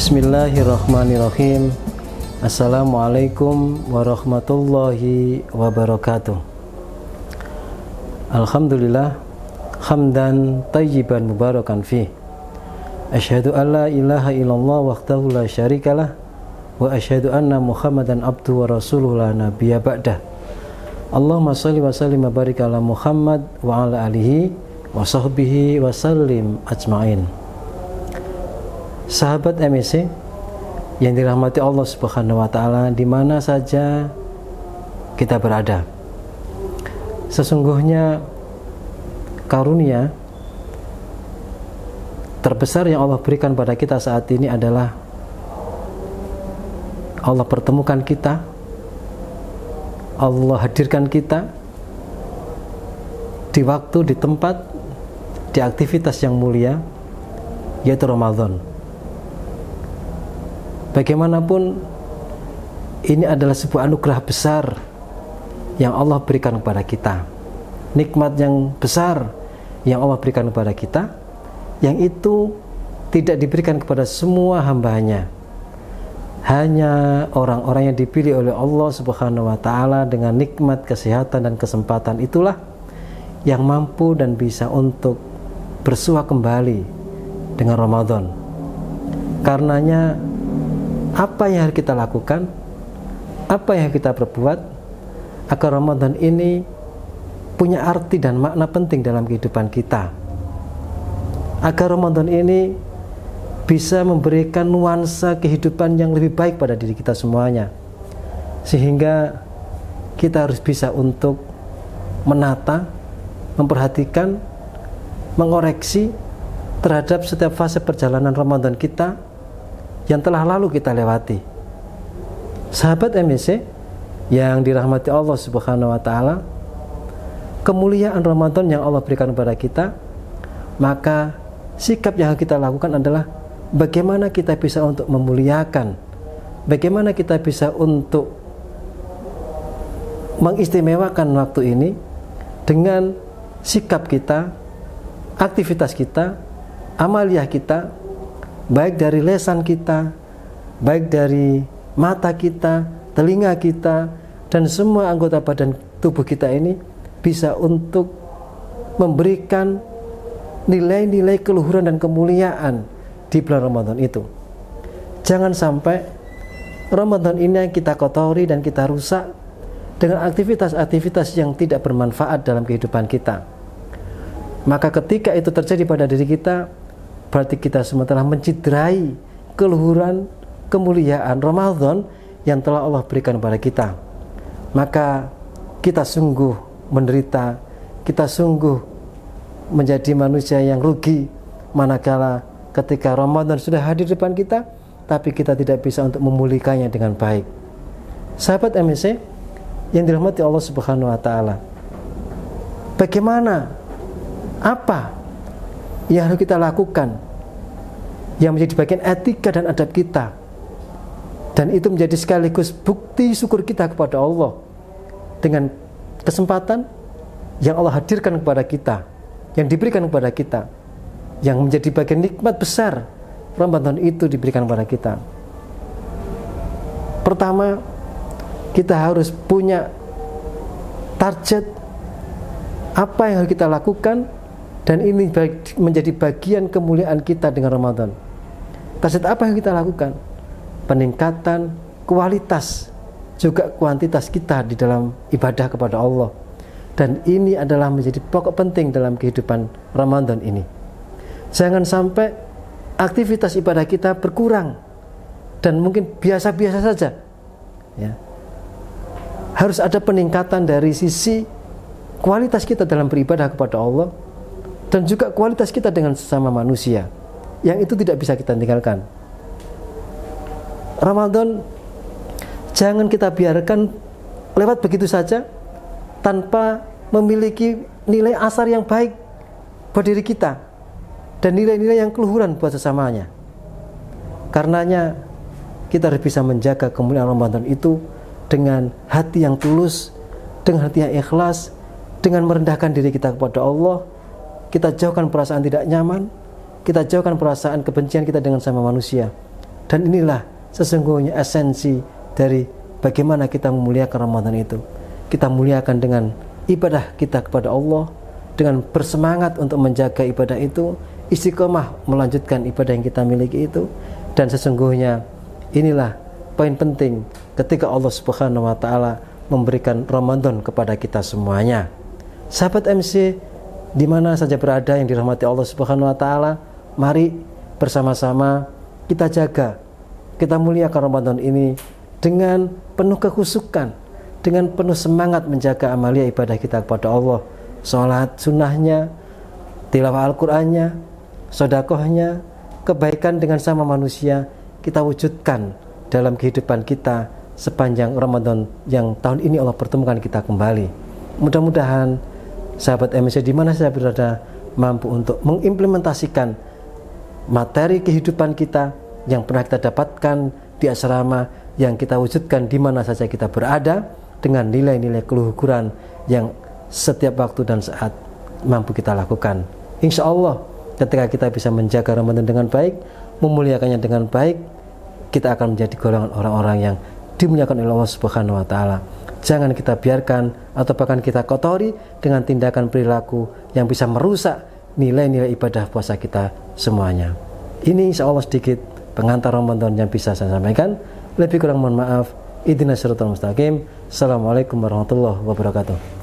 Bismillahirrahmanirrahim. Assalamualaikum warahmatullahi wabarakatuh. Alhamdulillah hamdan tayyiban mubarakan fi. Asyhadu an la ilaha illallah wahdahu la syarikalah wa asyhadu anna Muhammadan abduhu wa rasuluhu la nabiyya ba'dah. Allahumma shalli wa sallim wa barik ala Muhammad wa ala alihi wa sahbihi wa sallim ajma'in. Sahabat MSC yang dirahmati Allah Subhanahu wa taala di mana saja kita berada. Sesungguhnya karunia terbesar yang Allah berikan pada kita saat ini adalah Allah pertemukan kita, Allah hadirkan kita di waktu, di tempat, di aktivitas yang mulia, yaitu Ramadan. Bagaimanapun ini adalah sebuah anugerah besar yang Allah berikan kepada kita, nikmat yang besar yang Allah berikan kepada kita, yang itu tidak diberikan kepada semua hamba-Nya. Hanya orang-orang yang dipilih oleh Allah Subhanahu wa taala dengan nikmat kesehatan dan kesempatan itulah yang mampu dan bisa untuk bersua kembali dengan Ramadan. Karenanya apa yang harus kita lakukan, apa yang kita perbuat agar Ramadan ini punya arti dan makna penting dalam kehidupan kita, agar Ramadan ini bisa memberikan nuansa kehidupan yang lebih baik pada diri kita semuanya, sehingga kita harus bisa untuk menata, memperhatikan, mengoreksi terhadap setiap fase perjalanan Ramadan kita yang telah lalu kita lewati. Sahabat MSC yang dirahmati Allah Subhanahu wa taala, kemuliaan Ramadan yang Allah berikan kepada kita, maka sikap yang kita lakukan adalah bagaimana kita bisa untuk memuliakan, bagaimana kita bisa untuk mengistimewakan waktu ini dengan sikap kita, aktivitas kita, amaliyah kita, baik dari lisan kita, baik dari mata kita, telinga kita, dan semua anggota badan tubuh kita ini bisa untuk memberikan nilai-nilai keluhuran dan kemuliaan di bulan Ramadan itu. Jangan sampai Ramadan ini kita kotori dan kita rusak dengan aktivitas-aktivitas yang tidak bermanfaat dalam kehidupan kita. Maka ketika itu terjadi pada diri kita, berarti kita semua telah menciderai keluhuran, kemuliaan Ramadan yang telah Allah berikan kepada kita. Maka kita sungguh menderita, kita sungguh menjadi manusia yang rugi manakala ketika Ramadan sudah hadir di depan kita, tapi kita tidak bisa untuk memulihkannya dengan baik. Sahabat MSC yang dirahmati Allah Subhanahu wa taala, bagaimana, apa yang harus kita lakukan yang menjadi bagian etika dan adab kita, dan itu menjadi sekaligus bukti syukur kita kepada Allah dengan kesempatan yang Allah hadirkan kepada kita, yang diberikan kepada kita, yang menjadi bagian nikmat besar Ramadan itu diberikan kepada kita. Pertama, kita harus punya target apa yang harus kita lakukan, dan ini menjadi bagian kemuliaan kita dengan Ramadan. Target apa yang kita lakukan? Peningkatan kualitas juga kuantitas kita di dalam ibadah kepada Allah. Dan ini adalah menjadi pokok penting dalam kehidupan Ramadan ini. Jangan sampai aktivitas ibadah kita berkurang dan mungkin biasa-biasa saja, ya. Harus ada peningkatan dari sisi kualitas kita dalam beribadah kepada Allah, dan juga kualitas kita dengan sesama manusia, yang itu tidak bisa kita tinggalkan. Ramadan jangan kita biarkan lewat begitu saja tanpa memiliki nilai asar yang baik buat diri kita dan nilai-nilai yang keluhuran buat sesamanya. Karenanya kita harus bisa menjaga kemuliaan Ramadan itu dengan hati yang tulus, dengan hati yang ikhlas, dengan merendahkan diri kita kepada Allah. Kita jauhkan perasaan tidak nyaman, kita jauhkan perasaan kebencian kita dengan sama manusia, Dan inilah sesungguhnya esensi dari bagaimana kita memuliakan Ramadan itu. Kita muliakan dengan ibadah kita kepada Allah, dengan bersemangat untuk menjaga ibadah itu, istiqomah melanjutkan ibadah yang kita miliki itu. Dan sesungguhnya inilah poin penting ketika Allah Subhanahu wa taala memberikan Ramadan kepada kita semuanya. Sahabat MC di mana saja berada yang dirahmati Allah Subhanahu wa taala, mari bersama-sama kita jaga, kita muliakan Ramadan ini dengan penuh kekhusyukan, dengan penuh semangat menjaga amalia ibadah kita kepada Allah. Salat sunnahnya, tilawah Al-Qur'annya, sedekahnya, kebaikan dengan sama manusia kita wujudkan dalam kehidupan kita sepanjang Ramadan yang tahun ini Allah pertemukan kita kembali. Mudah-mudahan sahabat MSC di mana saya berada mampu untuk mengimplementasikan materi kehidupan kita yang pernah kita dapatkan di asrama, yang kita wujudkan di mana saja kita berada, dengan nilai-nilai keluhuran yang setiap waktu dan saat mampu kita lakukan. Insya Allah ketika kita bisa menjaga Ramadan dengan baik, memuliakannya dengan baik, kita akan menjadi golongan orang-orang yang dimuliakan oleh Allah Subhanahu wa taala. Jangan kita biarkan atau bahkan kita kotori dengan tindakan perilaku yang bisa merusak nilai-nilai ibadah puasa kita semuanya. Ini insya Allah sedikit pengantar Ramadan yang bisa saya sampaikan. Lebih kurang mohon maaf. Ihdinas siratal mustaqim. Assalamualaikum warahmatullahi wabarakatuh.